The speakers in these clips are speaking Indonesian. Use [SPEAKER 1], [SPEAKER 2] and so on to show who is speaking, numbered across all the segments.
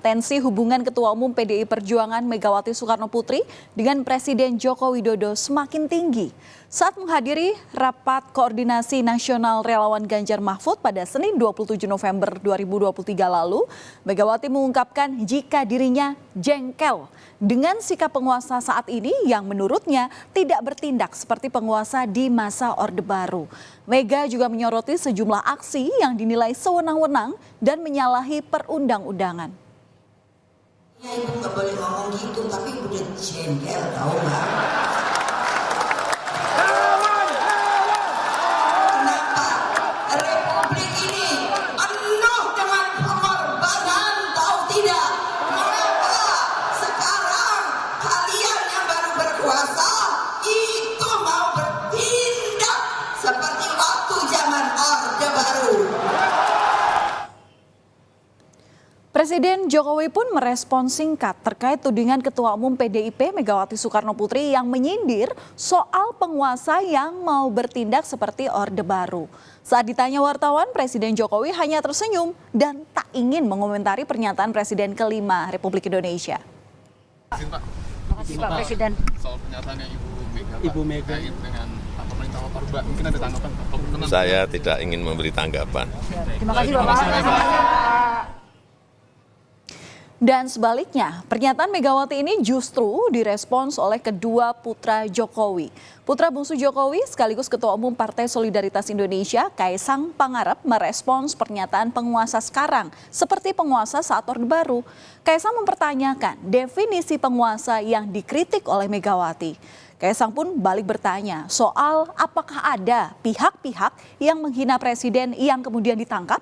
[SPEAKER 1] tensi hubungan Ketua Umum PDI Perjuangan Megawati Soekarnoputri dengan Presiden Joko Widodo semakin tinggi. Saat menghadiri rapat koordinasi nasional relawan Ganjar Mahfud pada Senin 27 November 2023 lalu, Megawati mengungkapkan jika dirinya jengkel dengan sikap penguasa saat ini yang menurutnya tidak bertindak seperti penguasa di masa Orde Baru. Mega juga menyoroti sejumlah aksi yang dinilai sewenang-wenang dan menyalahi perundang-undangan.
[SPEAKER 2] Ya, ibu nggak boleh ngomong gitu, tapi udah jengkel tau nggak? Kenapa Republik ini penuh dengan pengorbanan, tahu tidak? Mengapa sekarang kalian yang baru berkuasa itu mau bertindak seperti waktu zaman Orde Baru?
[SPEAKER 1] Presiden Jokowi pun merespons singkat terkait tudingan Ketua Umum PDIP Megawati Soekarnoputri yang menyindir soal penguasa yang mau bertindak seperti Orde Baru. Saat ditanya wartawan, Presiden Jokowi hanya tersenyum dan tak ingin mengomentari pernyataan Presiden kelima Republik Indonesia.
[SPEAKER 3] Terima
[SPEAKER 4] kasih Pak Presiden.
[SPEAKER 3] Soal pernyataannya
[SPEAKER 4] Ibu Mega
[SPEAKER 3] dengan pemerintah Orba, mungkin ada tanggapan Pak?
[SPEAKER 5] Saya tidak ingin memberi tanggapan.
[SPEAKER 4] Terima kasih Bapak.
[SPEAKER 1] Dan sebaliknya, pernyataan Megawati ini justru direspons oleh kedua putra Jokowi. Putra bungsu Jokowi sekaligus Ketua Umum Partai Solidaritas Indonesia, Kaisang Pangarep, merespons pernyataan penguasa sekarang seperti penguasa saat Orde Baru. Kaisang mempertanyakan definisi penguasa yang dikritik oleh Megawati. Kaisang pun balik bertanya soal apakah ada pihak-pihak yang menghina presiden yang kemudian ditangkap.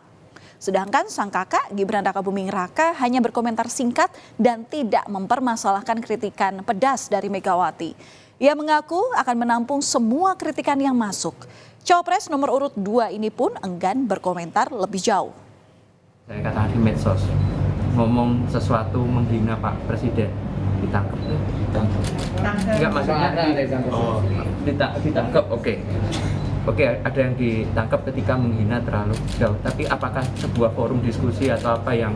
[SPEAKER 1] Sedangkan sang kakak Gibran Rakabuming Raka hanya berkomentar singkat dan tidak mempermasalahkan kritikan pedas dari Megawati. Ia mengaku akan menampung semua kritikan yang masuk. Cawapres nomor urut 2 ini pun enggan berkomentar lebih jauh.
[SPEAKER 6] Saya katakan di medsos, ngomong sesuatu menghina Pak Presiden, ditangkap. Enggak, maksudnya ditangkap, oke. Oke, ada yang ditangkap ketika menghina terlalu jauh. Tapi apakah sebuah forum diskusi atau apa yang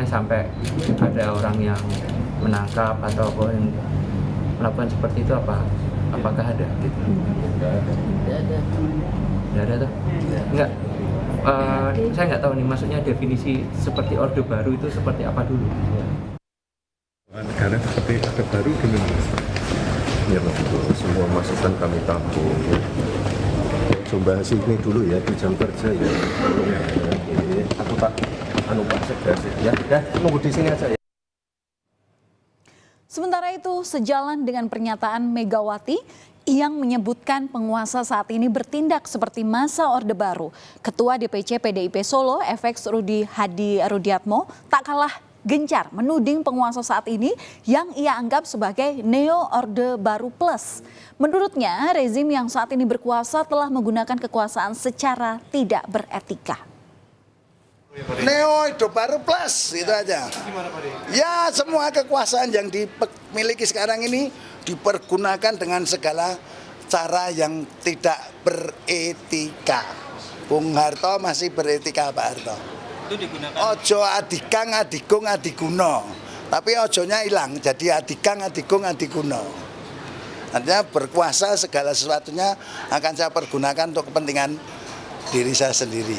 [SPEAKER 6] sampai ada orang yang menangkap atau yang melakukan seperti itu apakah ada? Gitu? Tidak ada tuh? Enggak. Saya nggak tahu nih, maksudnya definisi seperti Orde Baru itu seperti apa dulu?
[SPEAKER 7] Negara seperti Orde Baru gimana? Ya betul, semua masukan kami tampung. Coba bahas ini dulu ya di jam kerja ya. Aku Pak Sekda ya. Tunggu di sini aja ya.
[SPEAKER 1] Sementara itu, sejalan dengan pernyataan Megawati yang menyebutkan penguasa saat ini bertindak seperti masa Orde Baru, Ketua DPC PDIP Solo, FX Rudi Hadi Rudiatmo, tak kalah gencar menuding penguasa saat ini yang ia anggap sebagai Neo Orde Baru Plus. Menurutnya, rezim yang saat ini berkuasa telah menggunakan kekuasaan secara tidak beretika.
[SPEAKER 8] Neo Orde Baru Plus, itu aja. Ya, semua kekuasaan yang dimiliki sekarang ini dipergunakan dengan segala cara yang tidak beretika. Bung Harto masih beretika, Pak Harto. Ojo adikang adigung adiguno, tapi ojonya hilang jadi adikang adigung adiguno. Artinya berkuasa segala sesuatunya akan saya pergunakan untuk kepentingan diri saya sendiri.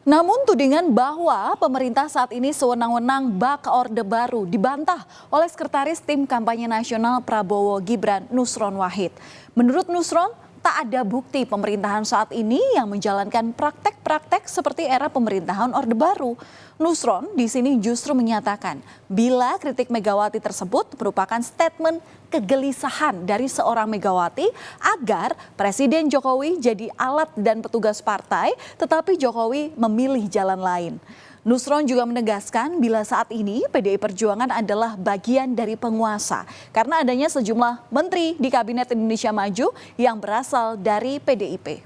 [SPEAKER 1] Namun tudingan bahwa pemerintah saat ini sewenang-wenang bak Orde Baru dibantah oleh Sekretaris Tim Kampanye Nasional Prabowo Gibran Nusron Wahid. Menurut Nusron, tak ada bukti pemerintahan saat ini yang menjalankan praktek-praktek seperti era pemerintahan Orde Baru. Nusron di sini justru menyatakan bila kritik Megawati tersebut merupakan statement kegelisahan dari seorang Megawati agar Presiden Jokowi jadi alat dan petugas partai, tetapi Jokowi memilih jalan lain. Nusron juga menegaskan bila saat ini PDI Perjuangan adalah bagian dari penguasa karena adanya sejumlah menteri di Kabinet Indonesia Maju yang berasal dari PDIP.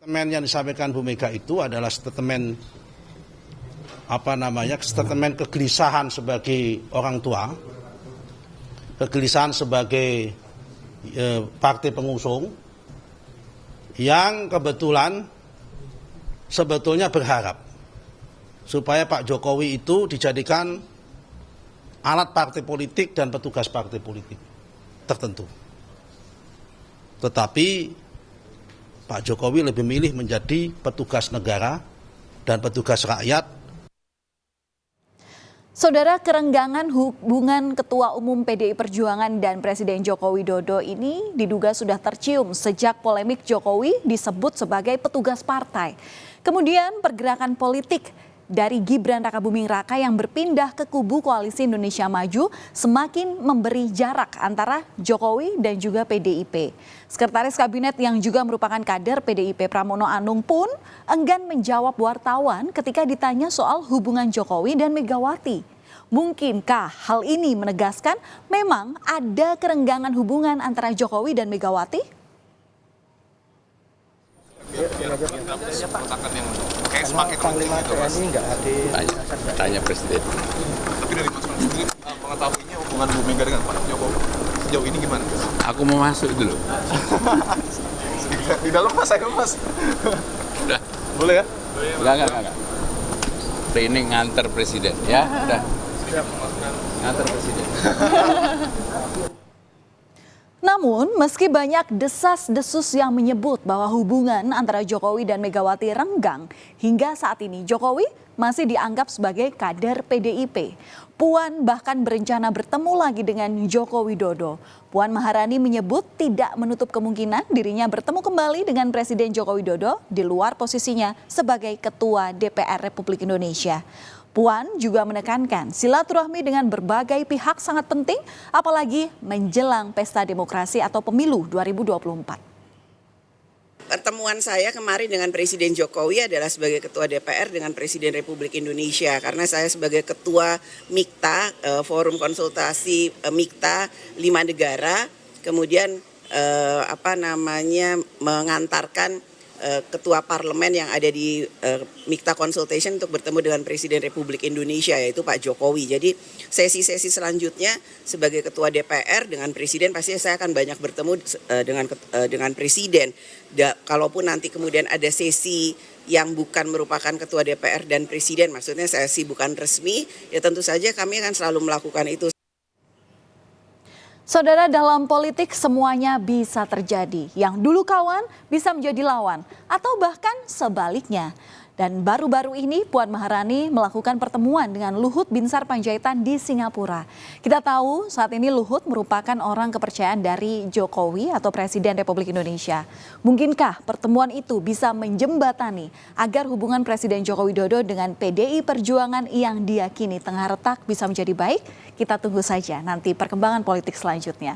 [SPEAKER 9] Statement yang disampaikan Bu Mega itu adalah statement kegelisahan sebagai orang tua, kegelisahan sebagai partai pengusung yang kebetulan sebetulnya berharap supaya Pak Jokowi itu dijadikan alat partai politik dan petugas partai politik tertentu. Tetapi Pak Jokowi lebih milih menjadi petugas negara dan petugas rakyat.
[SPEAKER 1] Saudara, kerenggangan hubungan Ketua Umum PDI Perjuangan dan Presiden Joko Widodo ini diduga sudah tercium sejak polemik Jokowi disebut sebagai petugas partai. Kemudian pergerakan politik dari Gibran Rakabuming Raka yang berpindah ke kubu Koalisi Indonesia Maju semakin memberi jarak antara Jokowi dan juga PDIP. Sekretaris Kabinet yang juga merupakan kader PDIP Pramono Anung pun enggan menjawab wartawan ketika ditanya soal hubungan Jokowi dan Megawati. Mungkinkah hal ini menegaskan memang ada kerenggangan hubungan antara Jokowi dan Megawati?
[SPEAKER 3] Kayak semakin penting gitu, Mas.
[SPEAKER 5] Tanya Presiden.
[SPEAKER 3] Tapi dari Mas Pram sendiri mengetahuinya hubungan Bu Mega dengan Pak Jokowi sejauh ini gimana?
[SPEAKER 5] Aku mau masuk dulu.
[SPEAKER 3] Di dalam Mas, saya Mas.
[SPEAKER 5] Udah.
[SPEAKER 3] Boleh ya?
[SPEAKER 5] Enggak. Ini nganter Presiden, ya. Udah. Nganter Presiden.
[SPEAKER 1] Namun, meski banyak desas-desus yang menyebut bahwa hubungan antara Jokowi dan Megawati renggang, hingga saat ini Jokowi masih dianggap sebagai kader PDIP. Puan bahkan berencana bertemu lagi dengan Joko Widodo. Puan Maharani menyebut tidak menutup kemungkinan dirinya bertemu kembali dengan Presiden Joko Widodo di luar posisinya sebagai Ketua DPR Republik Indonesia. Puan juga menekankan silaturahmi dengan berbagai pihak sangat penting, apalagi menjelang pesta demokrasi atau pemilu 2024.
[SPEAKER 10] Pertemuan saya kemarin dengan Presiden Jokowi adalah sebagai Ketua DPR dengan Presiden Republik Indonesia, karena saya sebagai Ketua MIKTA, Forum Konsultasi MIKTA 5 negara, kemudian mengantarkan Ketua Parlemen yang ada di MIKTA Consultation untuk bertemu dengan Presiden Republik Indonesia, yaitu Pak Jokowi. Jadi sesi-sesi selanjutnya sebagai Ketua DPR dengan Presiden pasti saya akan banyak bertemu dengan Presiden. Kalaupun nanti kemudian ada sesi yang bukan merupakan Ketua DPR dan Presiden, maksudnya sesi bukan resmi, ya tentu saja kami akan selalu melakukan itu.
[SPEAKER 1] Saudara, dalam politik semuanya bisa terjadi. Yang dulu kawan bisa menjadi lawan atau bahkan sebaliknya. Dan baru-baru ini Puan Maharani melakukan pertemuan dengan Luhut Binsar Panjaitan di Singapura. Kita tahu saat ini Luhut merupakan orang kepercayaan dari Jokowi atau Presiden Republik Indonesia. Mungkinkah pertemuan itu bisa menjembatani agar hubungan Presiden Joko Widodo dengan PDI Perjuangan yang diyakini tengah retak bisa menjadi baik? Kita tunggu saja nanti perkembangan politik selanjutnya.